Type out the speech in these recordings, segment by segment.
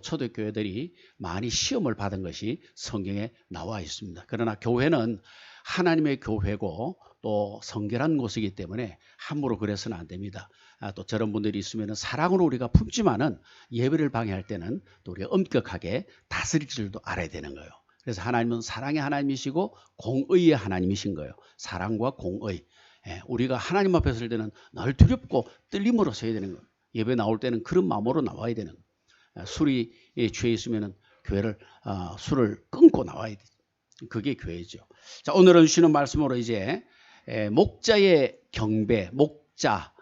초대교회들이 많이 시험을 받은 것이 성경에 나와 있습니다. 그러나 교회는 하나님의 교회고 또 성결한 곳이기 때문에 함부로 그래서는 안 됩니다. 또 저런 분들이 있으면 사랑으로 우리가 품지만은 예배를 방해할 때는 또 우리가 엄격하게 다스릴 줄도 알아야 되는 거예요. 그래서 하나님은 사랑의 하나님이시고 공의의 하나님이신 거예요. 사랑과 공의. 우리가 하나님 앞에 설 때는 늘 두렵고 떨림으로 서야 되는 거예요. 예배 나올 때는 그런 마음으로 나와야 되는 거예요. 술이 취해 있으면 교회를 술을 끊고 나와야 돼. 그게 교회죠. 자, 오늘은 주시는 말씀으로 이제 목자의 경배, 목자,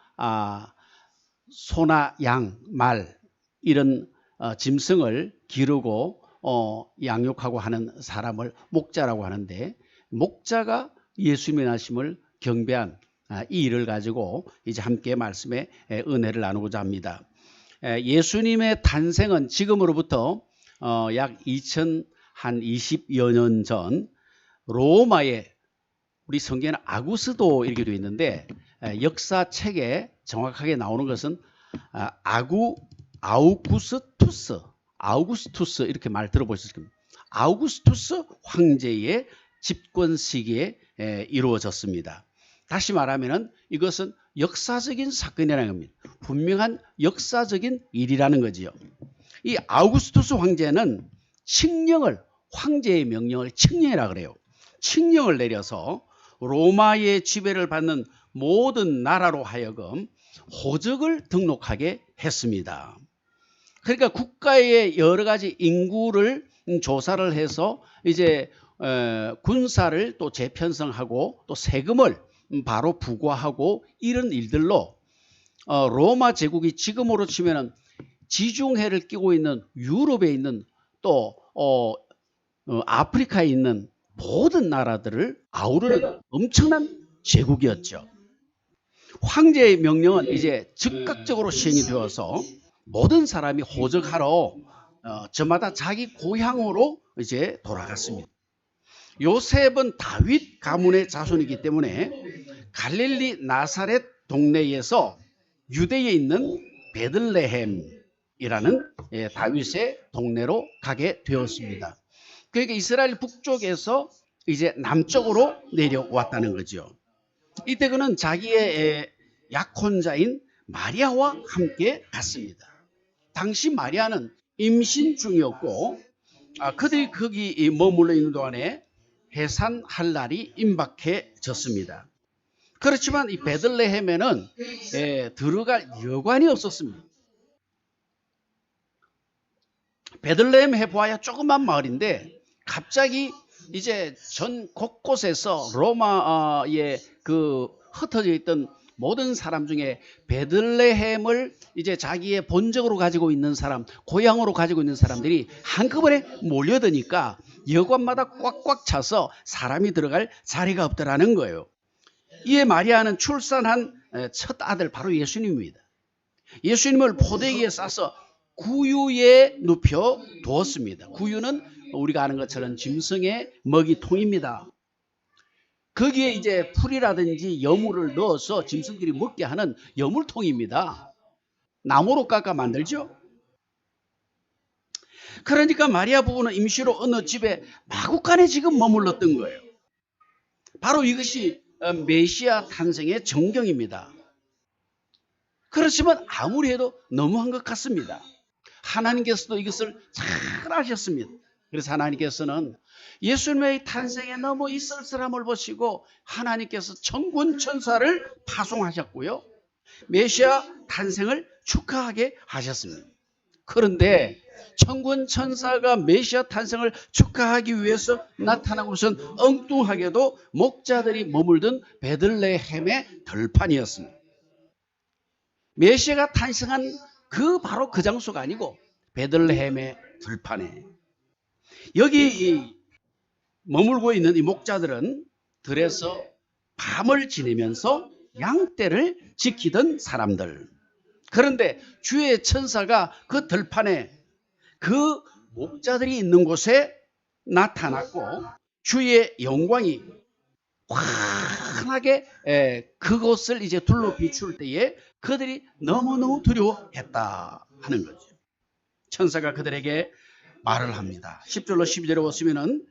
소나 양, 말 이런 짐승을 기르고 양육하고 하는 사람을 목자라고 하는데, 목자가 예수님의 나심을 경배한 이 일을 가지고 이제 함께 말씀의 은혜를 나누고자 합니다. 예수님의 탄생은 지금으로부터 약 2020여 년 전 로마의, 우리 성경에는 아구스도 이렇게 되어 있는데 역사책에 정확하게 나오는 것은 아우구스투스 이렇게 말 들어보셨을 겁니다. 아우구스투스 황제의 집권 시기에 이루어졌습니다. 다시 말하면 이것은 역사적인 사건이라는 겁니다. 분명한 역사적인 일이라는 거지요. 이 아우구스투스 황제는 칙령을, 황제의 명령을 칙령이라 그래요. 칙령을 내려서 로마의 지배를 받는 모든 나라로 하여금 호적을 등록하게 했습니다. 그러니까 국가의 여러 가지 인구를 조사를 해서 이제 군사를 또 재편성하고 또 세금을 바로 부과하고 이런 일들로 로마 제국이 지금으로 치면은 지중해를 끼고 있는 유럽에 있는 또 아프리카에 있는 모든 나라들을 아우르는 엄청난 제국이었죠. 황제의 명령은 이제 즉각적으로 시행이 되어서 모든 사람이 호적하러 저마다 자기 고향으로 이제 돌아갔습니다. 요셉은 다윗 가문의 자손이기 때문에 갈릴리 나사렛 동네에서 유대에 있는 베들레헴이라는 다윗의 동네로 가게 되었습니다. 그러니까 이스라엘 북쪽에서 이제 남쪽으로 내려왔다는 거죠. 이때 그는 자기의 약혼자인 마리아와 함께 갔습니다. 당시 마리아는 임신 중이었고 그들이 거기 머물러 있는 동안에 해산할 날이 임박해졌습니다. 그렇지만 이 베들레헴에는 들어갈 여관이 없었습니다. 베들레헴 해보아야 조그만 마을인데 갑자기 이제 전 곳곳에서 로마의 그 흩어져 있던 모든 사람 중에 베들레헴을 이제 자기의 본적으로 가지고 있는 사람, 고향으로 가지고 있는 사람들이 한꺼번에 몰려드니까 여관마다 꽉꽉 차서 사람이 들어갈 자리가 없더라는 거예요. 이에 마리아는 출산한 첫 아들 바로 예수님입니다. 예수님을 포대기에 싸서 구유에 눕혀 두었습니다. 구유는 우리가 아는 것처럼 짐승의 먹이통입니다. 거기에 이제 풀이라든지 여물을 넣어서 짐승들이 먹게 하는 여물통입니다. 나무로 깎아 만들죠. 그러니까 마리아 부부는 임시로 어느 집에 마구간에 지금 머물렀던 거예요. 바로 이것이 메시아 탄생의 전경입니다. 그렇지만 아무리 해도 너무한 것 같습니다. 하나님께서도 이것을 잘 아셨습니다. 그래서 하나님께서는 예수님의 탄생에 너무 이 쓸쓸함을 보시고 하나님께서 천군 천사를 파송하셨고요, 메시아 탄생을 축하하게 하셨습니다. 그런데 천군 천사가 메시아 탄생을 축하하기 위해서 나타난 곳은 엉뚱하게도 목자들이 머물던 베들레헴의 들판이었습니다. 메시아가 탄생한 바로 그 장소가 아니고 베들레헴의 들판에, 여기 머물고 있는 이 목자들은 들에서 밤을 지내면서 양떼를 지키던 사람들. 그런데 주의 천사가 그 들판에 그 목자들이 있는 곳에 나타났고 주의 영광이 환하게 그곳을 이제 둘러 비출 때에 그들이 너무너무 두려워했다 하는 거죠. 천사가 그들에게 말을 합니다. 10절로 12절에 보시면은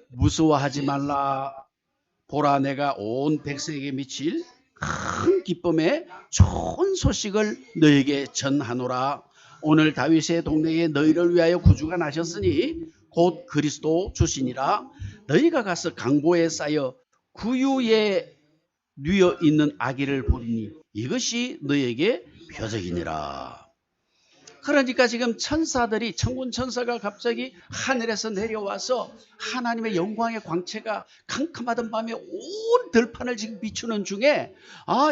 무서워하지 말라. 보라, 내가 온 백성에게 미칠 큰 기쁨의 좋은 소식을 너에게 전하노라. 오늘 다윗의 동네에 너희를 위하여 구주가 나셨으니 곧 그리스도 주시니라. 너희가 가서 강보에 쌓여 구유에 뉘어 있는 아기를 보리니 이것이 너희에게 표적이니라. 그러니까 지금 천사들이, 천군 천사가 갑자기 하늘에서 내려와서 하나님의 영광의 광채가 캄캄하던 밤에 온 들판을 지금 비추는 중에,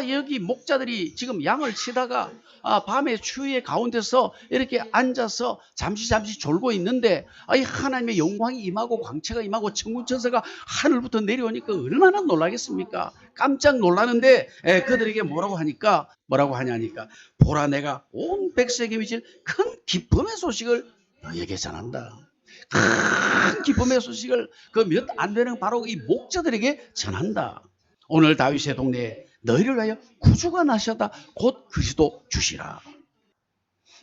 여기 목자들이 지금 양을 치다가 밤에 추위의 가운데서 이렇게 앉아서 잠시 졸고 있는데, 이 하나님의 영광이 임하고 광채가 임하고 천군 천사가 하늘부터 내려오니까 얼마나 놀라겠습니까? 깜짝 놀라는데, 그들에게 뭐라고 하냐니까, 보라, 내가 온 백성에게 미칠 큰 기쁨의 소식을 너에게 전한다. 큰 기쁨의 소식을 그 몇 안 되는 바로 이 목자들에게 전한다. 오늘 다윗의 동네에 너희를 위하여 구주가 나셨다. 곧 그리스도 주시라.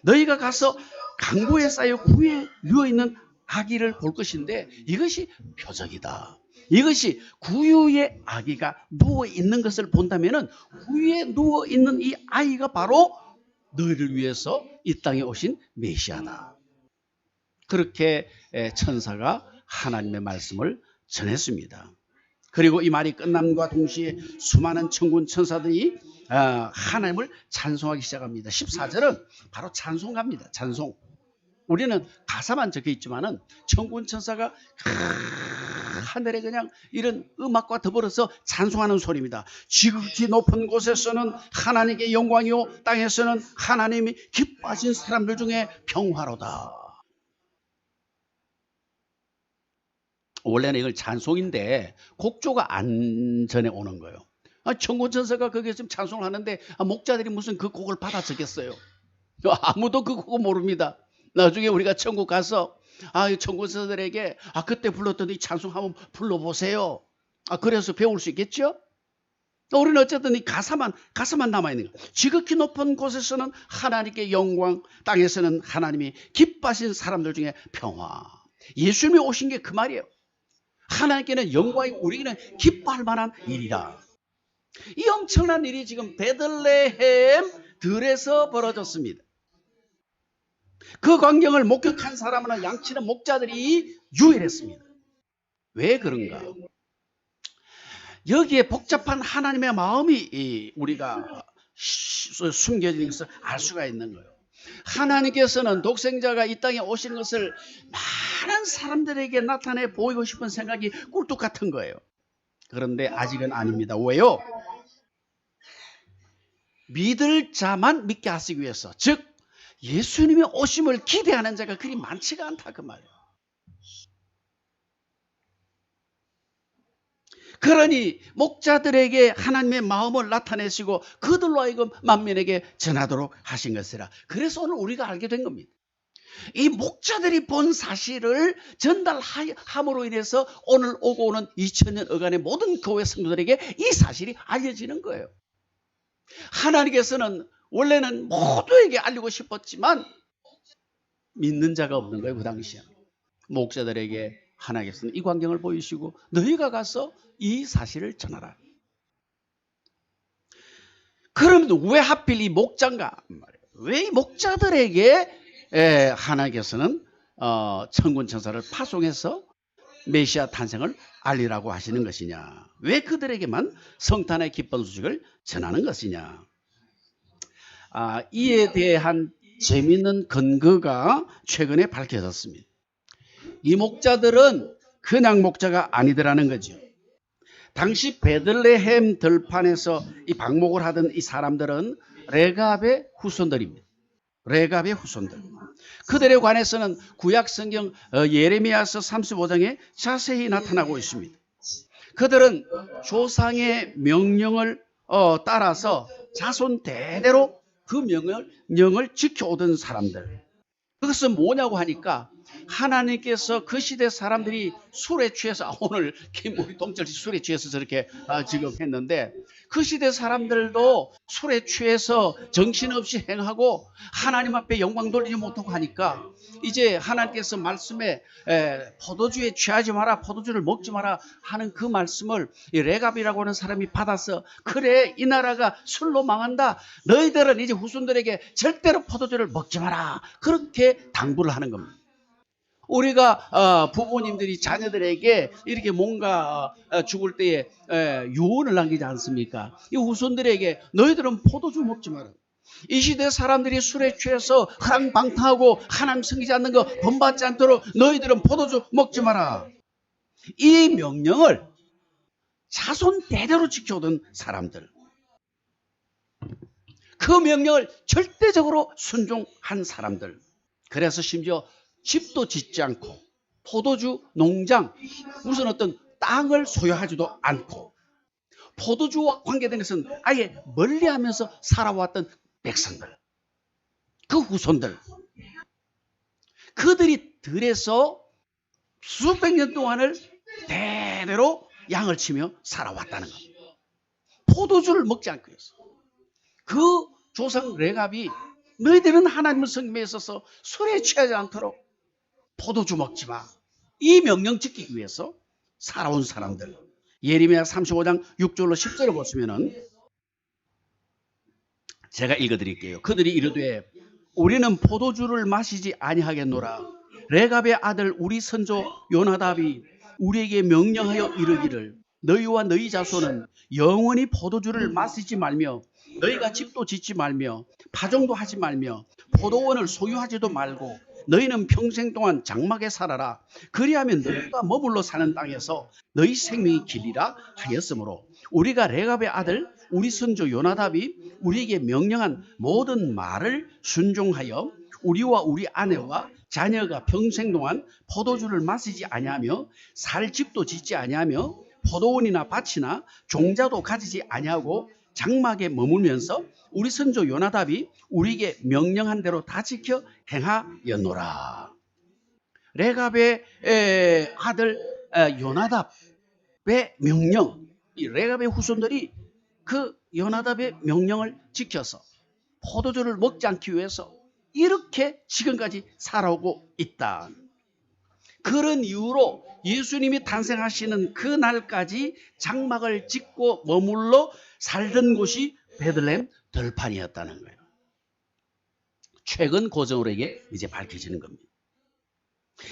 너희가 가서 강보에 쌓여 구유에 누워있는 아기를 볼 것인데 이것이 표적이다. 이것이 구유의 아기가 누워있는 것을 본다면 구유에 누워있는 이 아이가 바로 너희를 위해서 이 땅에 오신 메시아다. 그렇게 천사가 하나님의 말씀을 전했습니다. 그리고 이 말이 끝남과 동시에 수많은 천군 천사들이 하나님을 찬송하기 시작합니다. 14절은 바로 찬송가입니다. 찬송. 우리는 가사만 적혀 있지만은 천군 천사가 하늘에 그냥 이런 음악과 더불어서 찬송하는 소리입니다. 지극히 높은 곳에서는 하나님께 영광이요, 땅에서는 하나님이 기뻐하신 사람들 중에 평화로다. 원래는 이걸 찬송인데 곡조가 안 전해 오는 거예요. 천군 천사가 거기에 지금 찬송을 하는데 목자들이 무슨 그 곡을 받아 적겠어요? 아무도 그 곡을 모릅니다. 나중에 우리가 천국 가서 천군 천사들에게 그때 불렀던 이 찬송 한번 불러보세요. 그래서 배울 수 있겠죠? 우리는 어쨌든 이 가사만 남아있는 거예요. 지극히 높은 곳에서는 하나님께 영광, 땅에서는 하나님이 기뻐하신 사람들 중에 평화. 예수님이 오신 게 그 말이에요. 하나님께는 영광이, 우리에게는 기뻐할 만한 일이다. 이 엄청난 일이 지금 베들레헴 들에서 벌어졌습니다. 그 광경을 목격한 사람은 양치는 목자들이 유일했습니다. 왜 그런가? 여기에 복잡한 하나님의 마음이 우리가 숨겨진 것을 알 수가 있는 거예요. 하나님께서는 독생자가 이 땅에 오시는 것을 많은 사람들에게 나타내 보이고 싶은 생각이 꿀뚝 같은 거예요. 그런데 아직은 아닙니다. 왜요? 믿을 자만 믿게 하시기 위해서, 즉 예수님의 오심을 기대하는 자가 그리 많지가 않다, 그 말이에요. 그러니 목자들에게 하나님의 마음을 나타내시고 그들로 하여금 만민에게 전하도록 하신 것이라. 그래서 오늘 우리가 알게 된 겁니다. 이 목자들이 본 사실을 전달함으로 인해서 오늘 오고 오는 2000년 어간의 모든 교회 성도들에게 이 사실이 알려지는 거예요. 하나님께서는 원래는 모두에게 알리고 싶었지만 믿는 자가 없는 거예요. 그 당시에 목자들에게 하나님께서는 이 광경을 보이시고 너희가 가서 이 사실을 전하라. 그러면 왜 하필 이 목자인가? 왜 이 목자들에게 하나님께서는 천군 천사를 파송해서 메시아 탄생을 알리라고 하시는 것이냐? 왜 그들에게만 성탄의 기쁜 소식을 전하는 것이냐? 이에 대한 재미있는 근거가 최근에 밝혀졌습니다. 이 목자들은 그냥 목자가 아니더라는 거죠. 당시 베들레헴 들판에서 이 방목을 하던 이 사람들은 레갑의 후손들입니다. 레갑의 후손들. 그들에 관해서는 구약 성경 예레미야서 35장에 자세히 나타나고 있습니다. 그들은 조상의 명령을 따라서 자손 대대로 그 명령을 지켜오던 사람들. 그것은 뭐냐고 하니까 하나님께서 그 시대 사람들이 술에 취해서 오늘 우리 동철 씨 술에 취해서 저렇게 지금 했는데 그 시대 사람들도 술에 취해서 정신없이 행하고 하나님 앞에 영광 돌리지 못하고 하니까 이제 하나님께서 말씀에 포도주에 취하지 마라, 포도주를 먹지 마라 하는 그 말씀을 이 레갑이라고 하는 사람이 받아서 그래 이 나라가 술로 망한다. 너희들은 이제 후손들에게 절대로 포도주를 먹지 마라. 그렇게 당부를 하는 겁니다. 우리가 부모님들이 자녀들에게 이렇게 뭔가 죽을 때에 유언을 남기지 않습니까? 이 후손들에게 너희들은 포도주 먹지 마라. 이 시대 사람들이 술에 취해서 허랑방탕하고 하나님 섬기지 않는 거 본받지 않도록 너희들은 포도주 먹지 마라. 이 명령을 자손 대대로 지켜오던 사람들, 그 명령을 절대적으로 순종한 사람들, 그래서 심지어 집도 짓지 않고 포도주 농장, 무슨 어떤 땅을 소유하지도 않고 포도주와 관계된 것은 아예 멀리하면서 살아왔던 백성들, 그 후손들, 그들이 들에서 수백 년 동안을 대대로 양을 치며 살아왔다는 겁니다. 포도주를 먹지 않고 해서 그 조상 레갑이 너희들은 하나님을 섬김에 있어서 술에 취하지 않도록 포도주 먹지 마. 이 명령 지키기 위해서 살아온 사람들. 예레미야 35장 6절로 10절을 보시면은 제가 읽어드릴게요. 그들이 이르되 우리는 포도주를 마시지 아니하겠노라. 레갑의 아들 우리 선조 요나답이 우리에게 명령하여 이르기를 너희와 너희 자손은 영원히 포도주를 마시지 말며 너희가 집도 짓지 말며 파종도 하지 말며 포도원을 소유하지도 말고 너희는 평생 동안 장막에 살아라. 그리하면 너희가 머물러 사는 땅에서 너희 생명이 길리라 하였으므로 우리가 레갑의 아들 우리 선조 요나답이 우리에게 명령한 모든 말을 순종하여 우리와 우리 아내와 자녀가 평생 동안 포도주를 마시지 아니하며 살 집도 짓지 아니하며 포도원이나 밭이나 종자도 가지지 아니하고 장막에 머물면서 우리 선조 요나답이 우리에게 명령한 대로 다 지켜 행하였노라. 레갑의 아들 요나답의 명령, 이 레갑의 후손들이 그 요나답의 명령을 지켜서 포도주를 먹지 않기 위해서 이렇게 지금까지 살아오고 있다. 그런 이유로 예수님이 탄생하시는 그 날까지 장막을 짓고 머물러 살던 곳이 베들레헴 들판이었다는 거예요. 최근 고정으로 이제 밝혀지는 겁니다.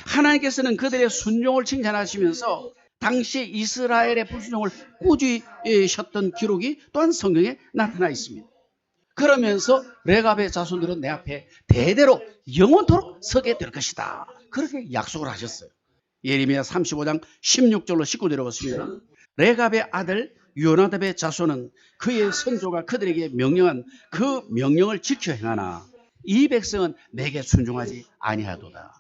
하나님께서는 그들의 순종을 칭찬하시면서 당시 이스라엘의 불순종을 꾸짖으셨던 기록이 또한 성경에 나타나 있습니다. 그러면서 레갑의 자손들은 내 앞에 대대로 영원토록 서게 될 것이다. 그렇게 약속을 하셨어요. 예레미야 35장 16절로 19절에 보시면 레갑의 아들 요나답의 자손은 그의 선조가 그들에게 명령한 그 명령을 지켜 행하나 이 백성은 내게 순종하지 아니하도다.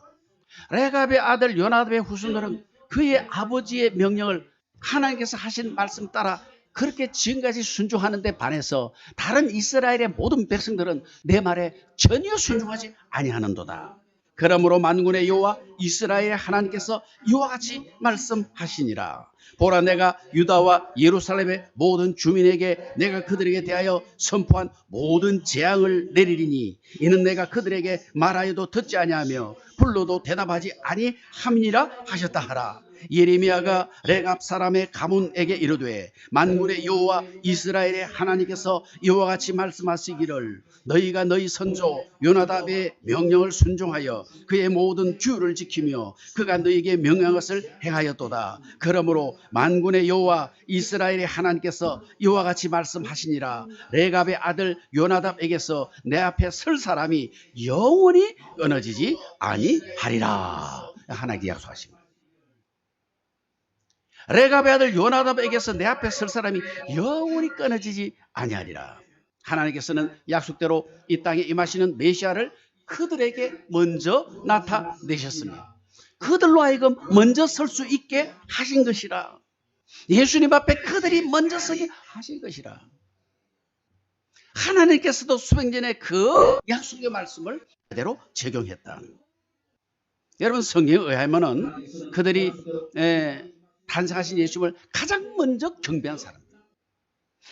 레갑의 아들 요나답의 후손들은 그의 아버지의 명령을 하나님께서 하신 말씀 따라 그렇게 지금까지 순종하는데 반해서 다른 이스라엘의 모든 백성들은 내 말에 전혀 순종하지 아니하는도다. 그러므로 만군의 여호와 이스라엘의 하나님께서 이와 같이 말씀하시니라. 보라, 내가 유다와 예루살렘의 모든 주민에게 내가 그들에게 대하여 선포한 모든 재앙을 내리리니 이는 내가 그들에게 말하여도 듣지 아니하며 불러도 대답하지 아니함이니라 하셨다 하라. 예레미야가 레갑 사람의 가문에게 이르되 만군의 여호와 이스라엘의 하나님께서 이와 같이 말씀하시기를 너희가 너희 선조 요나답의 명령을 순종하여 그의 모든 규율을 지키며 그가 너희에게 명령한 것을 행하였도다. 그러므로 만군의 여호와 이스라엘의 하나님께서 이와 같이 말씀하시니라. 레갑의 아들 요나답에게서 내 앞에 설 사람이 영원히 끊어지지 아니하리라. 하나님께 약속하십니다. 레갑의 아들 요나답에게서 내 앞에 설 사람이 영원히 끊어지지 아니하리라. 하나님께서는 약속대로 이 땅에 임하시는 메시아를 그들에게 먼저 나타내셨습니다. 그들로 하여금 먼저 설 수 있게 하신 것이라. 예수님 앞에 그들이 먼저 서게 하신 것이라. 하나님께서도 수백 년의 그 약속의 말씀을 그대로 적용했다. 여러분 성경에 의하면은 그들이 탄생하신 예수님을 가장 먼저 경배한 사람.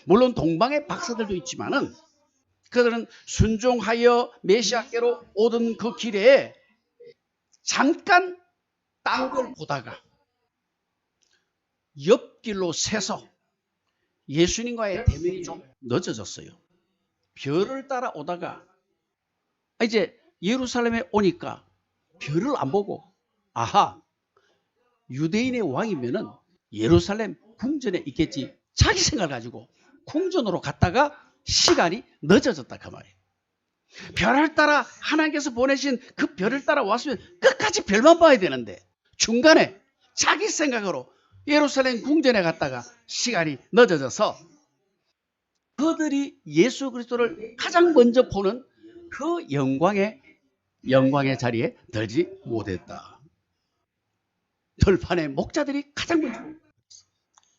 물론 동방의 박사들도 있지만은 그들은 순종하여 메시아께로 오던 그 길에 잠깐 딴 걸 보다가 옆길로 새서 예수님과의 대면이 좀 늦어졌어요. 별을 따라 오다가 이제 예루살렘에 오니까 별을 안 보고 아하, 유대인의 왕이면은 예루살렘 궁전에 있겠지. 자기 생각을 가지고 궁전으로 갔다가 시간이 늦어졌다 그 말이에요. 별을 따라 하나님께서 보내신 그 별을 따라 왔으면 끝까지 별만 봐야 되는데 중간에 자기 생각으로 예루살렘 궁전에 갔다가 시간이 늦어져서 그들이 예수 그리스도를 가장 먼저 보는 그 영광의 자리에 들지 못했다. 들판의 목자들이 가장 먼저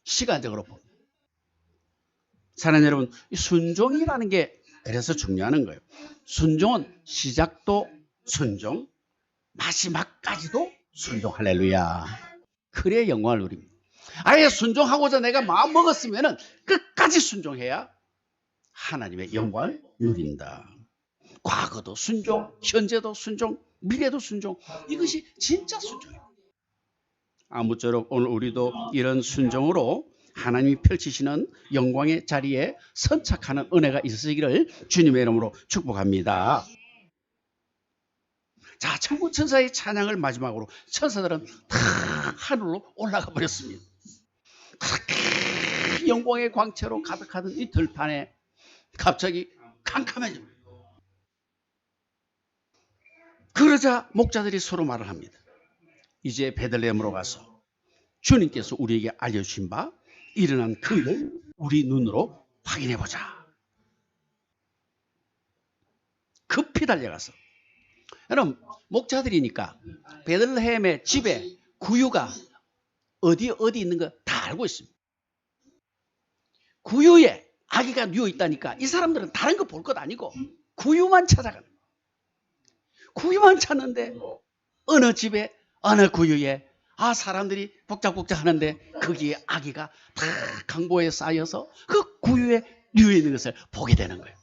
시간적으로 봅니다. 사랑하는 여러분, 순종이라는 게 그래서 중요한 거예요. 순종은 시작도 순종, 마지막까지도 순종. 할렐루야. 그래야 영광을 누립니다. 아예 순종하고자 내가 마음 먹었으면 끝까지 순종해야 하나님의 영광을 누린다. 과거도 순종, 현재도 순종, 미래도 순종. 이것이 진짜 순종이에요. 아무쪼록 오늘 우리도 이런 순종으로 하나님이 펼치시는 영광의 자리에 선착하는 은혜가 있으시기를 주님의 이름으로 축복합니다. 자, 천군 천사의 찬양을 마지막으로 천사들은 다 하늘로 올라가 버렸습니다. 영광의 광채로 가득하던 이 들판에 갑자기 캄캄해집니다. 그러자 목자들이 서로 말을 합니다. 이제 베들레헴으로 가서 주님께서 우리에게 알려주신 바 일어난 그 일을 우리 눈으로 확인해보자. 급히 달려가서, 여러분 목자들이니까 베들레헴의 집에 구유가 어디 있는 거 다 알고 있습니다. 구유에 아기가 누워 있다니까 이 사람들은 다른 거 볼 것 아니고 구유만 찾아가는, 구유만 찾는데 어느 집에 어느 구유에 사람들이 복작복작 하는데 거기에 아기가 다 강보에 쌓여서 그 구유에 누워 있는 것을 보게 되는 거예요.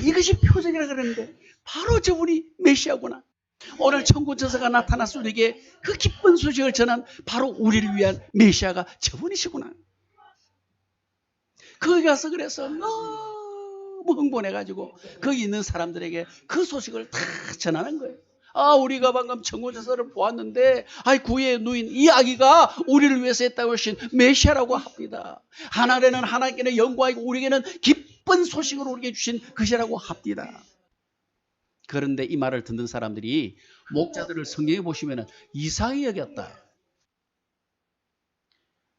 이것이 표적이라 그러는데 바로 저분이 메시아구나. 오늘 천군 천사가 나타나서 우리에게 그 기쁜 소식을 전한 바로 우리를 위한 메시아가 저분이시구나. 거기 가서 그래서 너무 흥분해가지고 거기 있는 사람들에게 그 소식을 다 전하는 거예요. 우리가 방금 천군 천사를 보았는데 구유에 누인 이 아기가 우리를 위해서 했다고 하신 메시아라고 합니다. 하나님께는 하나님께는 영광이고 우리에게는 기쁜 소식을 우리에게 주신 것이라고 합니다. 그런데 이 말을 듣는 사람들이 목자들을 성경에 보시면 이상히 여겼다.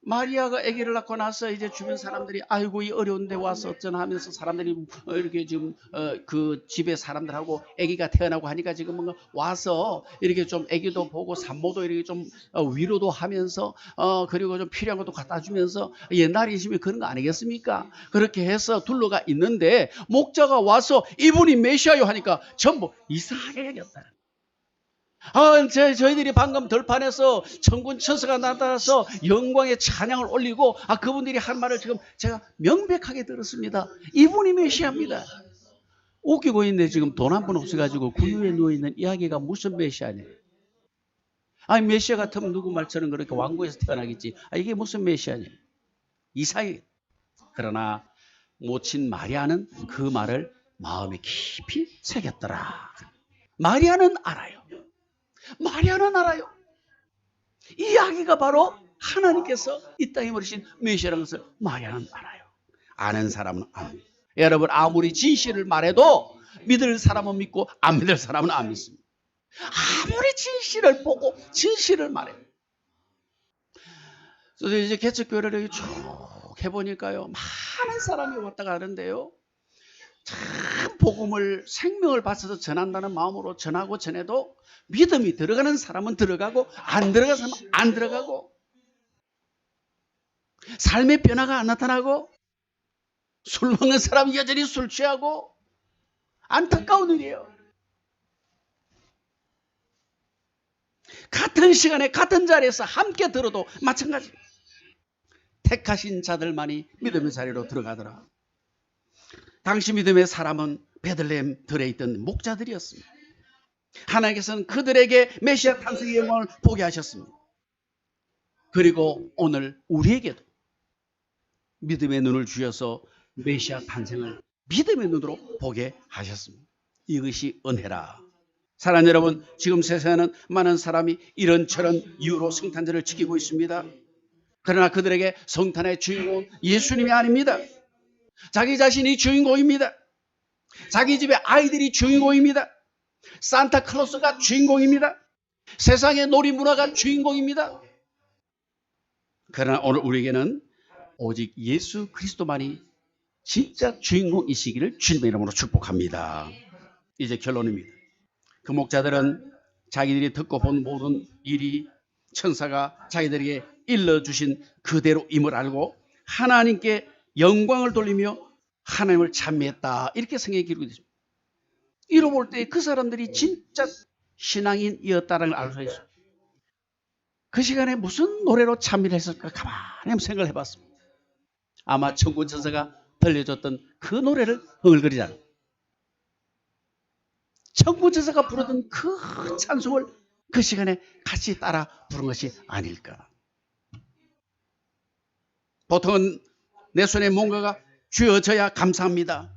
마리아가 아기를 낳고 나서 이제 주변 사람들이 아이고 이 어려운데 와서 어쩌나 하면서 사람들이 이렇게 지금 그 집에 사람들하고 아기가 태어나고 하니까 지금 뭔가 와서 이렇게 좀 아기도 보고 산모도 이렇게 좀 위로도 하면서 그리고 좀 필요한 것도 갖다 주면서 옛날이시면 그런 거 아니겠습니까? 그렇게 해서 둘러가 있는데 목자가 와서 이분이 메시아요 하니까 전부 이상하게 여겼다. 저희들이 방금 들판에서 천군 천사가 나타나서 영광의 찬양을 올리고 그분들이 한 말을 지금 제가 명백하게 들었습니다. 이분이 메시아입니다. 웃기고 있는데 지금 돈 한 푼 없어가지고 구유에 누워있는 이야기가 무슨 메시아냐. 메시아 같으면 누구 말처럼 그렇게 왕궁에서 태어나겠지. 이게 무슨 메시아냐. 이상해. 그러나 모친 마리아는 그 말을 마음에 깊이 새겼더라. 마리아는 알아요. 마리아는 알아요. 이 아기가 바로 하나님께서 이 땅에 보내신 메시아라는 것을 마리아는 알아요. 아는 사람은 압니다. 여러분 아무리 진실을 말해도 믿을 사람은 믿고 안 믿을 사람은 안 믿습니다. 아무리 진실을 보고 진실을 말해요. 그래서 이제 개척교회를 쭉 해보니까요 많은 사람이 왔다 가는데요 참 복음을 생명을 바쳐서 전한다는 마음으로 전하고 전해도 믿음이 들어가는 사람은 들어가고 안 들어가는 사람은 안 들어가고 삶의 변화가 안 나타나고 술 먹는 사람은 여전히 술 취하고 안타까운 일이에요. 같은 시간에 같은 자리에서 함께 들어도 마찬가지입니다. 택하신 자들만이 믿음의 자리로 들어가더라. 당시 믿음의 사람은 베들레헴 들에 있던 목자들이었습니다. 하나님께서는 그들에게 메시아 탄생의 영광을 보게 하셨습니다. 그리고 오늘 우리에게도 믿음의 눈을 주셔서 메시아 탄생을 믿음의 눈으로 보게 하셨습니다. 이것이 은혜라. 사랑하는 여러분, 지금 세상에는 많은 사람이 이런저런 이유로 성탄절을 지키고 있습니다. 그러나 그들에게 성탄의 주인공은 예수님이 아닙니다. 자기 자신이 주인공입니다. 자기 집의 아이들이 주인공입니다. 산타클로스가 주인공입니다. 세상의 놀이문화가 주인공입니다. 그러나 오늘 우리에게는 오직 예수 그리스도만이 진짜 주인공이시기를 주님의 이름으로 축복합니다. 이제 결론입니다. 그 목자들은 자기들이 듣고 본 모든 일이 천사가 자기들에게 일러주신 그대로임을 알고 하나님께 영광을 돌리며 하나님을 찬미했다. 이렇게 성경에 기록이 되죠. 이뤄볼 때 그 사람들이 진짜 신앙인이었다는 걸 알 수 있어요. 그 시간에 무슨 노래로 찬미를 했을까 가만히 한번 생각을 해봤습니다. 아마 천군 천사가 들려줬던 그 노래를 흥얼거리잖아요. 천군 천사가 부르던 그 찬송을 그 시간에 같이 따라 부른 것이 아닐까. 보통은 내 손에 뭔가가 쥐어져야 감사합니다.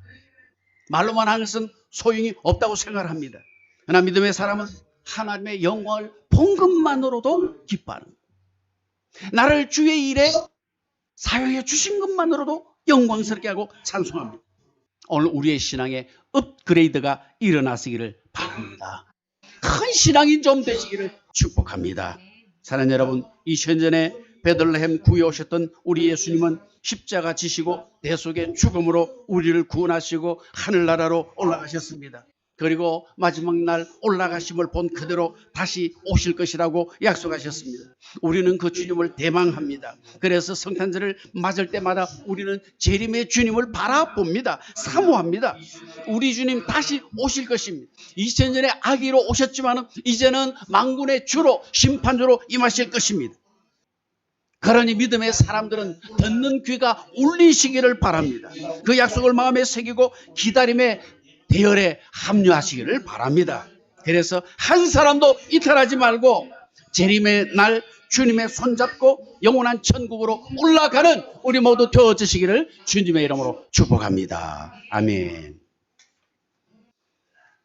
말로만 하는 것은 소용이 없다고 생각을 합니다. 그러나 믿음의 사람은 하나님의 영광을 본 것만으로도 기뻐하는 거예요. 나를 주의 일에 사용해 주신 것만으로도 영광스럽게 하고 찬송합니다. 오늘 우리의 신앙에 업그레이드가 일어나시기를 바랍니다. 큰 신앙인 좀 되시기를 축복합니다. 사랑하는 여러분, 2000년 전에 베들레헴 구에 오셨던 우리 예수님은 십자가 지시고 대속의 죽음으로 우리를 구원하시고 하늘나라로 올라가셨습니다. 그리고 마지막 날 올라가심을 본 그대로 다시 오실 것이라고 약속하셨습니다. 우리는 그 주님을 대망합니다. 그래서 성탄절을 맞을 때마다 우리는 재림의 주님을 바라봅니다. 사모합니다. 우리 주님 다시 오실 것입니다. 2000년에 아기로 오셨지만 이제는 만군의 주로 심판주로 임하실 것입니다. 그러니 믿음의 사람들은 듣는 귀가 울리시기를 바랍니다. 그 약속을 마음에 새기고 기다림의 대열에 합류하시기를 바랍니다. 그래서 한 사람도 이탈하지 말고 재림의 날 주님의 손잡고 영원한 천국으로 올라가는 우리 모두 되어주시기를 주님의 이름으로 축복합니다. 아멘.